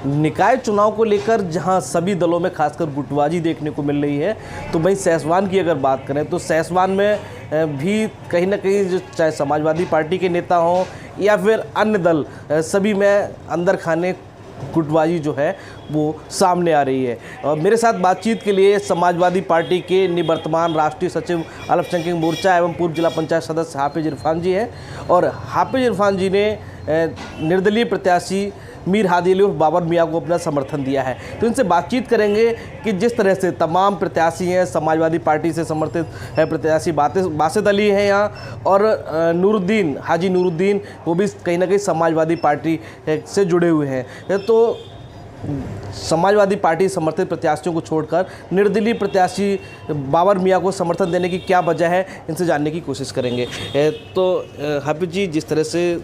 निकाय चुनाव को लेकर जहां सभी दलों में खासकर गुटबाजी देखने को मिल रही है, तो वहीं सहसवान की अगर बात करें तो सहसवान में भी कहीं ना कहीं जो चाहे समाजवादी पार्टी के नेता हों या फिर अन्य दल, सभी में अंदर खाने गुटबाजी जो है वो सामने आ रही है। और मेरे साथ बातचीत के लिए समाजवादी पार्टी के निवर्तमान राष्ट्रीय सचिव अल्पसंख्यक मोर्चा एवं पूर्व जिला पंचायत सदस्य हाफिज इरफान जी हैं। और हाफिज इरफान जी ने निर्दलीय प्रत्याशी मीर हादी अली उर्फ बाबर मियाँ को अपना समर्थन दिया है, तो इनसे बातचीत करेंगे कि जिस तरह से तमाम प्रत्याशी हैं, समाजवादी पार्टी से समर्थित है प्रत्याशी बासित अली हैं यहाँ, और नूरुद्दीन हाजी नूरुद्दीन वो भी कहीं ना कहीं समाजवादी पार्टी से जुड़े हुए हैं। तो समाजवादी पार्टी समर्थित प्रत्याशियों को छोड़कर निर्दलीय प्रत्याशी बाबर मियाँ को समर्थन देने की क्या वजह है, इनसे जानने की कोशिश करेंगे। तो हाफिज जी, जिस तरह से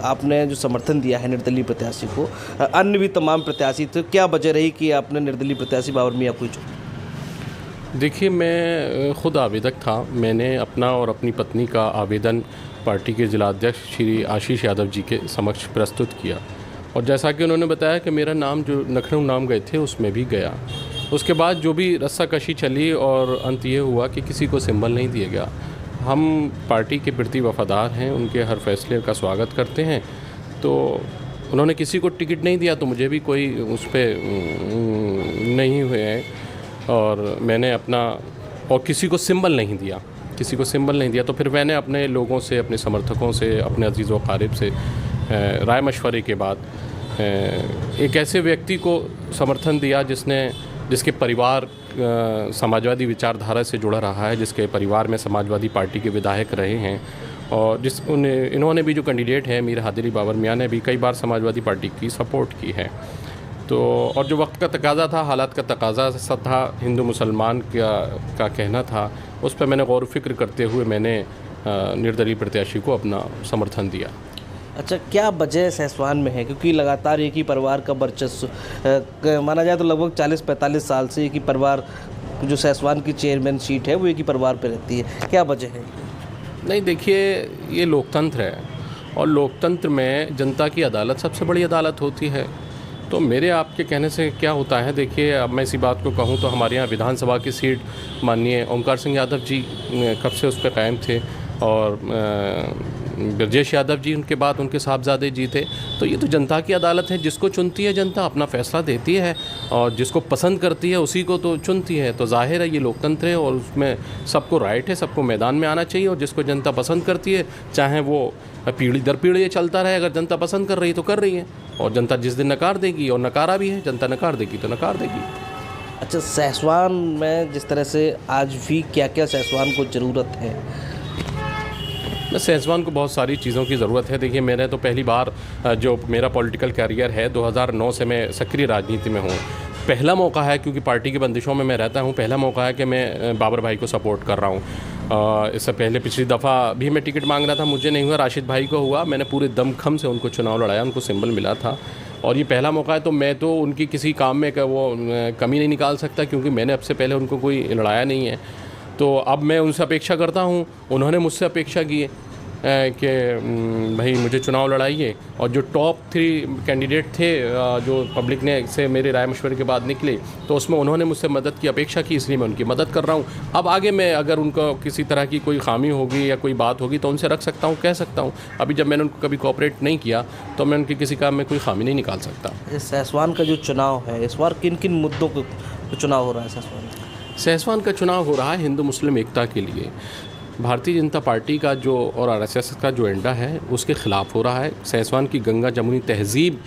आपने जो समर्थन दिया है निर्दलीय प्रत्याशी को, अन्य भी तमाम प्रत्याशी, तो क्या वजह रही कि आपने निर्दलीय प्रत्याशी बाबर मियाँ को चुना? देखिए, मैं खुद आवेदक था। मैंने अपना और अपनी पत्नी का आवेदन पार्टी के जिलाध्यक्ष श्री आशीष यादव जी के समक्ष प्रस्तुत किया, और जैसा कि उन्होंने बताया कि मेरा नाम जो लखनऊ नाम गए थे उसमें भी गया। उसके बाद जो भी रस्साकशी चली और अंत ये हुआ कि किसी को सिंबल नहीं दिया गया। हम पार्टी के प्रति वफादार हैं, उनके हर फैसले का स्वागत करते हैं। तो उन्होंने किसी को टिकट नहीं दिया तो मुझे भी कोई उस पर नहीं हुए हैं, और मैंने अपना और किसी को सिंबल नहीं दिया। तो फिर मैंने अपने लोगों से, अपने समर्थकों से, अपने अजीज़ व क़ारिब से राय मशवरे के बाद एक ऐसे व्यक्ति को समर्थन दिया जिसके परिवार समाजवादी विचारधारा से जुड़ा रहा है, जिसके परिवार में समाजवादी पार्टी के विधायक रहे हैं, और इन्होंने भी, जो कैंडिडेट हैं मीर हादी अली बाबर मियाँ ने भी कई बार समाजवादी पार्टी की सपोर्ट की है। तो और जो वक्त का तकाज़ा था, हालात का तकाज़ा था, हिंदू मुसलमान का कहना था, उस पर मैंने गौर फिक्र करते हुए मैंने निर्दलीय प्रत्याशी को अपना समर्थन दिया। अच्छा, क्या वजह सहसवान में है? क्योंकि लगातार एक ही परिवार का वर्चस्व माना जाए तो लगभग 40-45 साल से एक ही परिवार, जो सहसवान की चेयरमैन सीट है वो एक ही परिवार पे रहती है, क्या वजह है? नहीं, देखिए, ये लोकतंत्र है, और लोकतंत्र में जनता की अदालत सबसे बड़ी अदालत होती है। तो मेरे आपके कहने से क्या होता है, देखिए, अब मैं इसी बात को कहूँ तो हमारे यहाँ विधानसभा की सीट माननीय ओमकार सिंह यादव जी कब से उस पर कायम थे, और ब्रजेश यादव जी उनके बाद उनके साहबजादे जी थे। तो ये तो जनता की अदालत है, जिसको चुनती है जनता, अपना फैसला देती है, और जिसको पसंद करती है उसी को तो चुनती है। तो जाहिर है ये लोकतंत्र है, और उसमें सबको राइट है, सबको मैदान में आना चाहिए, और जिसको जनता पसंद करती है, चाहे वो पीढ़ी दर पीढ़ी ये चलता रहे, अगर जनता पसंद कर रही है तो कर रही है, और जनता जिस दिन नकार देगी, और नकारा भी है, जनता नकार देगी तो नकार देगी। अच्छा, सहसवान में जिस तरह से आज भी क्या क्या सहसवान को ज़रूरत है? सहसवान को बहुत सारी चीज़ों की ज़रूरत है। देखिए, मैंने तो पहली बार, जो मेरा पॉलिटिकल कैरियर है, 2009 से मैं सक्रिय राजनीति में हूँ। पहला मौका है, क्योंकि पार्टी की बंदिशों में मैं रहता हूँ, पहला मौका है कि मैं बाबर भाई को सपोर्ट कर रहा हूँ। इससे पहले पिछली दफ़ा भी मैं टिकट मांग रहा था, मुझे नहीं हुआ, राशिद भाई को हुआ। मैंने पूरे दमखम से उनको चुनाव लड़ाया, उनको सिंबल मिला था, और ये पहला मौका है। तो मैं तो उनकी किसी काम में वो कमी नहीं निकाल सकता, क्योंकि मैंने अब से पहले उनको कोई लड़ाया नहीं है। तो अब मैं उनसे अपेक्षा करता हूँ, उन्होंने मुझसे अपेक्षा की है कि भाई मुझे चुनाव लड़ाइए। और जो टॉप 3 कैंडिडेट थे जो पब्लिक ने से मेरे राय मशवरे के बाद निकले, तो उसमें उन्होंने मुझसे मदद की अपेक्षा की, इसलिए मैं उनकी मदद कर रहा हूँ। अब आगे मैं अगर उनको किसी तरह की कोई खामी होगी या कोई बात होगी तो उनसे रख सकता हूँ, कह सकता हूँ। अभी जब मैंने उनको कभी कोऑपरेट नहीं किया तो मैं उनके किसी काम में कोई खामी नहीं निकाल सकता। सहसवान का जो चुनाव है, इस बार किन किन मुद्दों को चुनाव हो रहा है? सहसवान का चुनाव हो रहा है हिंदू मुस्लिम एकता के लिए। भारतीय जनता पार्टी का जो और आरएसएस का जो एजेंडा है उसके ख़िलाफ़ हो रहा है। सहसवान की गंगा जमुनी तहज़ीब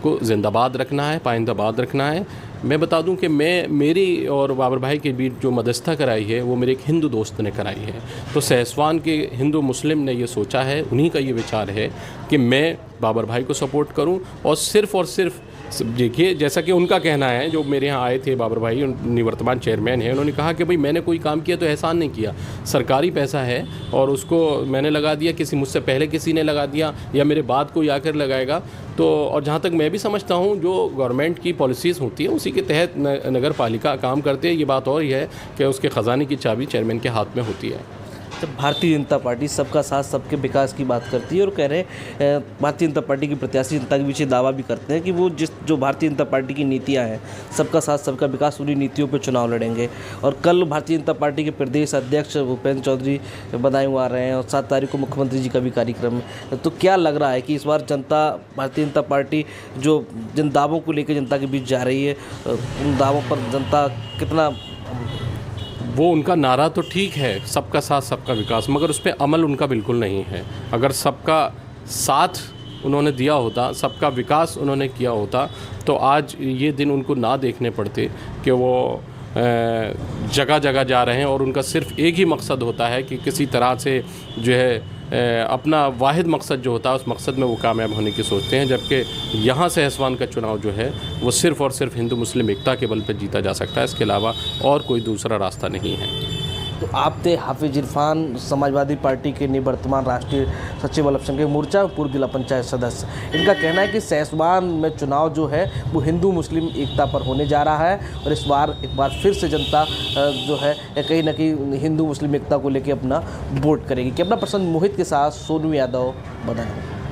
को जिंदाबाद रखना है, पाइंदाबाद रखना है। मैं बता दूं कि मेरी और बाबर भाई के बीच जो मध्यस्थता कराई है वो मेरे एक हिंदू दोस्त ने कराई है। तो सहसवान के हिंदू मुस्लिम ने ये सोचा है, उन्हीं का ये विचार है कि मैं बाबर भाई को सपोर्ट करूं, और सिर्फ़ देखिए, जैसा कि उनका कहना है, जो मेरे यहाँ आए थे बाबर भाई, निवर्तमान चेयरमैन हैं, उन्होंने कहा कि भाई मैंने कोई काम किया तो एहसान नहीं किया, सरकारी पैसा है और उसको मैंने लगा दिया, किसी मुझसे पहले किसी ने लगा दिया या मेरे बाद कोई आकर लगाएगा। तो और जहाँ तक मैं भी समझता हूँ, जो गवर्नमेंट की पॉलिसीज़ होती है उसी के तहत नगर पालिका काम करते हैं। ये बात और ही है कि उसके ख़जाने की चाबी चेयरमैन के हाथ में होती है। भारतीय जनता पार्टी सबका साथ सबके विकास की बात करती है और कह रहे हैं भारतीय जनता पार्टी के प्रत्याशी जनता के पीछे दावा भी करते हैं कि वो जो भारतीय जनता पार्टी की नीतियां हैं, सबका साथ सबका विकास, उन्हीं नीतियों पर चुनाव लड़ेंगे। और कल भारतीय जनता पार्टी के प्रदेश अध्यक्ष भूपेंद्र चौधरी बदायूं आ रहे हैं और 7 तारीख को मुख्यमंत्री जी का भी कार्यक्रम है। तो क्या लग रहा है कि इस बार जनता, भारतीय जनता पार्टी जो जिन दावों को लेकर जनता के बीच जा रही है, उन दावों पर जनता कितना? वो उनका नारा तो ठीक है, सबका साथ सबका विकास, मगर उस पर अमल उनका बिल्कुल नहीं है। अगर सबका साथ उन्होंने दिया होता, सबका विकास उन्होंने किया होता, तो आज ये दिन उनको ना देखने पड़ते कि वो जगह जगह जा रहे हैं और उनका सिर्फ एक ही मकसद होता है कि किसी तरह से जो है अपना वाहिद मकसद जो होता है, उस मकसद में वो कामयाब होने की सोचते हैं। जबकि यहाँ से सहसवान का चुनाव जो है वो सिर्फ़ और सिर्फ हिंदू मुस्लिम एकता के बल पर जीता जा सकता है, इसके अलावा और कोई दूसरा रास्ता नहीं है। तो आप थे हाफिज इरफान, समाजवादी पार्टी के निवर्तमान राष्ट्रीय सचिव अल्पसंख्यक मोर्चा, पूर्व जिला पंचायत सदस्य। इनका कहना है कि सहसवान में चुनाव जो है वो हिंदू मुस्लिम एकता पर होने जा रहा है और इस बार एक बार फिर से जनता जो है कहीं ना कहीं हिंदू मुस्लिम एकता को लेकर अपना वोट करेगी। कैमरा पर्सन मोहित के साथ सोनू यादव, बदायूं।